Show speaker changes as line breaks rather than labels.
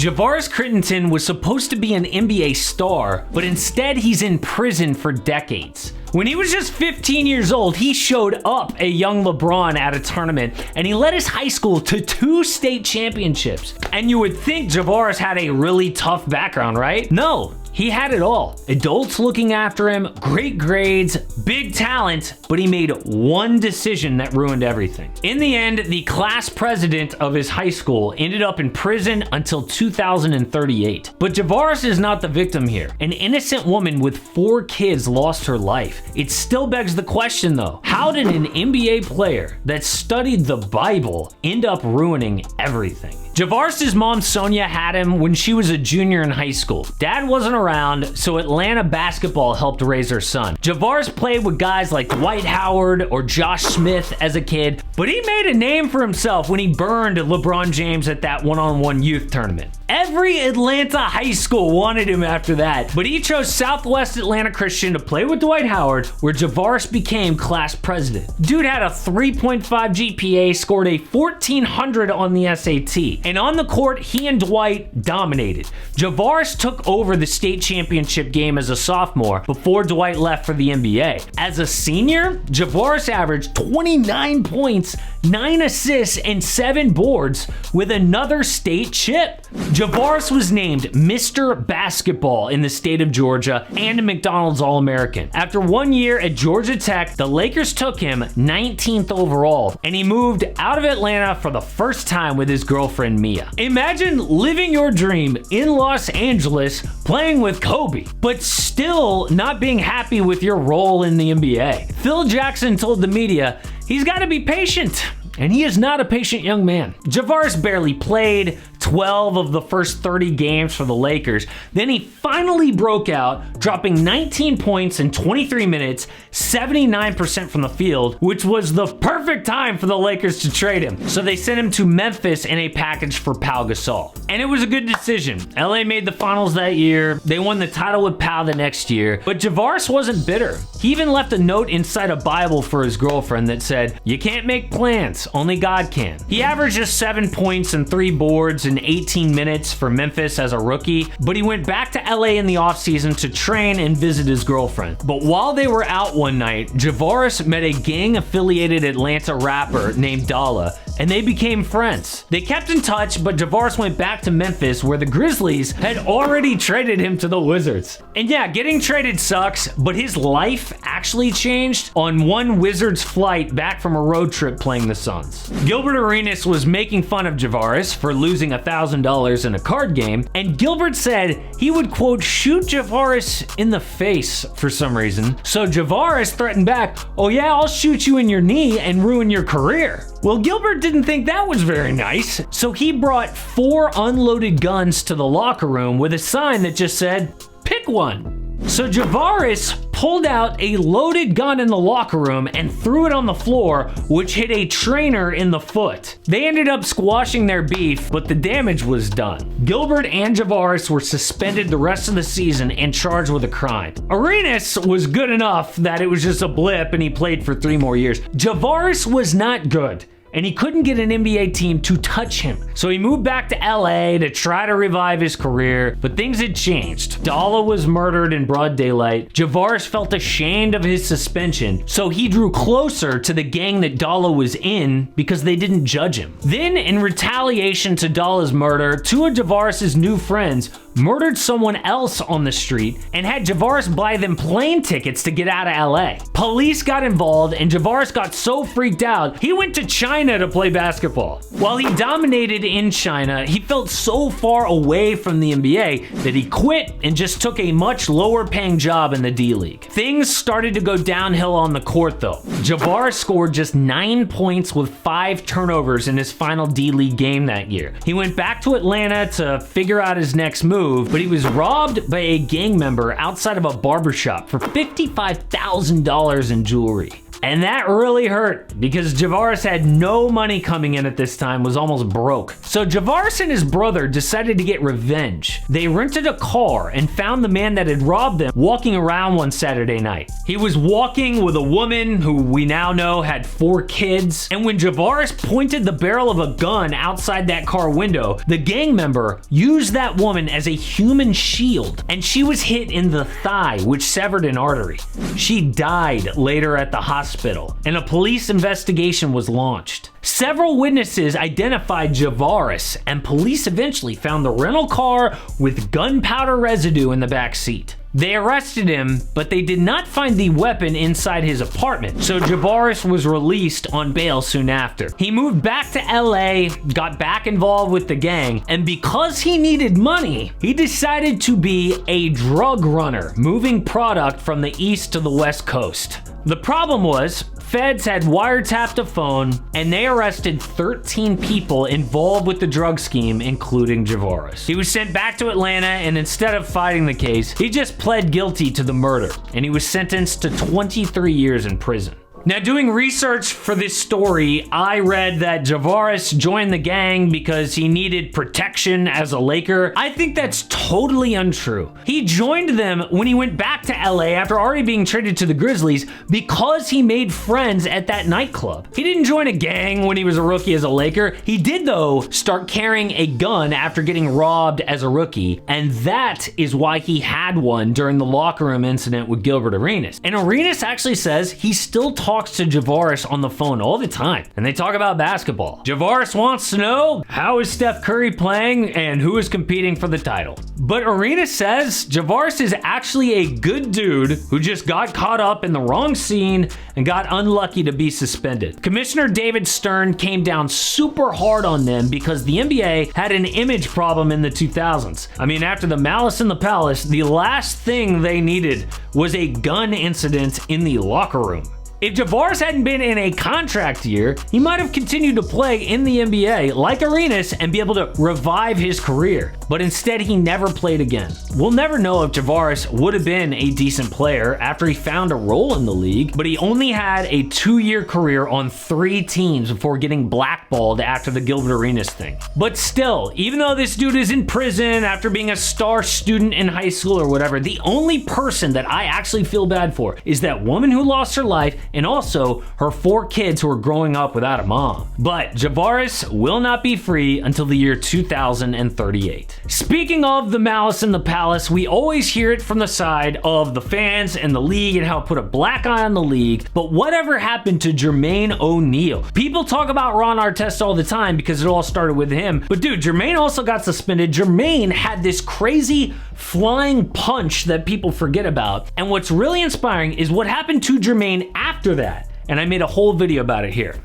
Javaris Crittenton was supposed to be an NBA star, but instead he's in prison for decades. When he was just 15 years old, he showed up a young LeBron at a tournament, and he led his high school to 2 state championships. And you would think Javaris had a really tough background, right? No. He had it all. Adults looking after him, great grades, big talent, but he made one decision that ruined everything. In the end, the class president of his high school ended up in prison until 2038. But Javaris is not the victim here. An innocent woman with 4 kids lost her life. It still begs the question though, how did an NBA player that studied the Bible end up ruining everything? Javaris' mom Sonia had him when she was a junior in high school. Dad wasn't around, so Atlanta basketball helped raise her son. Javaris played with guys like Dwight Howard or Josh Smith as a kid, but he made a name for himself when he burned LeBron James at that one-on-one youth tournament. Every Atlanta high school wanted him after that, but he chose Southwest Atlanta Christian to play with Dwight Howard, where Javaris became class president. Dude had a 3.5 GPA, scored a 1400 on the SAT, and on the court, he and Dwight dominated. Javaris took over the state championship game as a sophomore before Dwight left for the NBA. As a senior, Javaris averaged 29 points, 9 assists, and 7 boards with another state chip. Javaris was named Mr. Basketball in the state of Georgia and a McDonald's All-American. After 1 year at Georgia Tech, the Lakers took him 19th overall, and he moved out of Atlanta for the first time with his girlfriend Mia. Imagine living your dream in Los Angeles playing with Kobe, but still not being happy with your role in the NBA. Phil Jackson told the media he's got to be patient, and he is not a patient young man. Javaris barely played 12 of the first 30 games for the Lakers. Then he finally broke out, dropping 19 points in 23 minutes, 79% from the field, which was the perfect time for the Lakers to trade him. So they sent him to Memphis in a package for Pau Gasol. And it was a good decision. LA made the finals that year. They won the title with Pau the next year. But Javaris wasn't bitter. He even left a note inside a Bible for his girlfriend that said, "You can't make plans, only God can." He averaged just 7 points and 3 boards in 18 minutes for Memphis as a rookie, but he went back to LA in the offseason to train and visit his girlfriend. But while they were out one night, Javaris met a gang-affiliated Atlanta rapper named Dalla, and they became friends. They kept in touch, but Javaris went back to Memphis where the Grizzlies had already traded him to the Wizards. And yeah, getting traded sucks, but his life actually changed on one Wizards flight back from a road trip playing the Suns. Gilbert Arenas was making fun of Javaris for losing $1,000 in a card game, and Gilbert said he would, quote, shoot Javaris in the face for some reason. So Javaris threatened back, "Oh yeah, I'll shoot you in your knee and ruin your career." Well, Gilbert didn't think that was very nice, so he brought 4 unloaded guns to the locker room with a sign that just said, "Pick one." So Javaris pulled out a loaded gun in the locker room and threw it on the floor, which hit a trainer in the foot. They ended up squashing their beef, but the damage was done. Gilbert and Javaris were suspended the rest of the season and charged with a crime. Arenas was good enough that it was just a blip and he played for 3 more years. Javaris was not good, and he couldn't get an NBA team to touch him. So he moved back to LA to try to revive his career, but things had changed. Dalla was murdered in broad daylight. Javaris felt ashamed of his suspension, so he drew closer to the gang that Dalla was in because they didn't judge him. Then, in retaliation to Dalla's murder, 2 of Javaris' new friends murdered someone else on the street and had Javaris buy them plane tickets to get out of LA. Police got involved and Javaris got so freaked out, he went to China to play basketball. While he dominated in China, he felt so far away from the NBA that he quit and just took a much lower paying job in the D-League. Things started to go downhill on the court though. Javaris scored just 9 points with 5 turnovers in his final D-League game that year. He went back to Atlanta to figure out his next move, but he was robbed by a gang member outside of a barbershop for $55,000 in jewelry. And that really hurt because Javaris had no money coming in at this time, was almost broke. So Javaris and his brother decided to get revenge. They rented a car and found the man that had robbed them walking around one Saturday night. He was walking with a woman who we now know had 4 kids. And when Javaris pointed the barrel of a gun outside that car window, the gang member used that woman as a human shield, and she was hit in the thigh, which severed an artery. She died later at the hospital, and a police investigation was launched. Several witnesses identified Javaris, and police eventually found the rental car with gunpowder residue in the back seat. They arrested him, but they did not find the weapon inside his apartment, so Javaris was released on bail soon after. He moved back to LA, got back involved with the gang, and because he needed money, he decided to be a drug runner, moving product from the east to the west coast. The problem was, feds had wiretapped a phone, and they arrested 13 people involved with the drug scheme, including Javaris. He was sent back to Atlanta, and instead of fighting the case, he just pled guilty to the murder, and he was sentenced to 23 years in prison. Now, doing research for this story, I read that Javaris joined the gang because he needed protection as a Laker. I think that's totally untrue. He joined them when he went back to LA after already being traded to the Grizzlies because he made friends at that nightclub. He didn't join a gang when he was a rookie as a Laker. He did, though, start carrying a gun after getting robbed as a rookie, and that is why he had one during the locker room incident with Gilbert Arenas. And Arenas actually says he still talks to Javaris on the phone all the time, and they talk about basketball. Javaris wants to know, how is Steph Curry playing and who is competing for the title? But Arenas says Javaris is actually a good dude who just got caught up in the wrong scene and got unlucky to be suspended. Commissioner David Stern came down super hard on them because the NBA had an image problem in the 2000s. I mean, after the Malice in the Palace, the last thing they needed was a gun incident in the locker room. If Javaris hadn't been in a contract year, he might have continued to play in the NBA like Arenas and be able to revive his career. But instead, he never played again. We'll never know if Javaris would have been a decent player after he found a role in the league, but he only had a 2-year career on 3 teams before getting blackballed after the Gilbert Arenas thing. But still, even though this dude is in prison after being a star student in high school or whatever, the only person that I actually feel bad for is that woman who lost her life and also her 4 kids who are growing up without a mom. But Javaris will not be free until the year 2038. Speaking of the Malice in the Palace, we always hear it from the side of the fans and the league and how it put a black eye on the league, but whatever happened to Jermaine O'Neal? People talk about Ron Artest all the time because it all started with him, but dude, Jermaine also got suspended. Jermaine had this crazy flying punch that people forget about, and what's really inspiring is what happened to Jermaine after that, and I made a whole video about it here.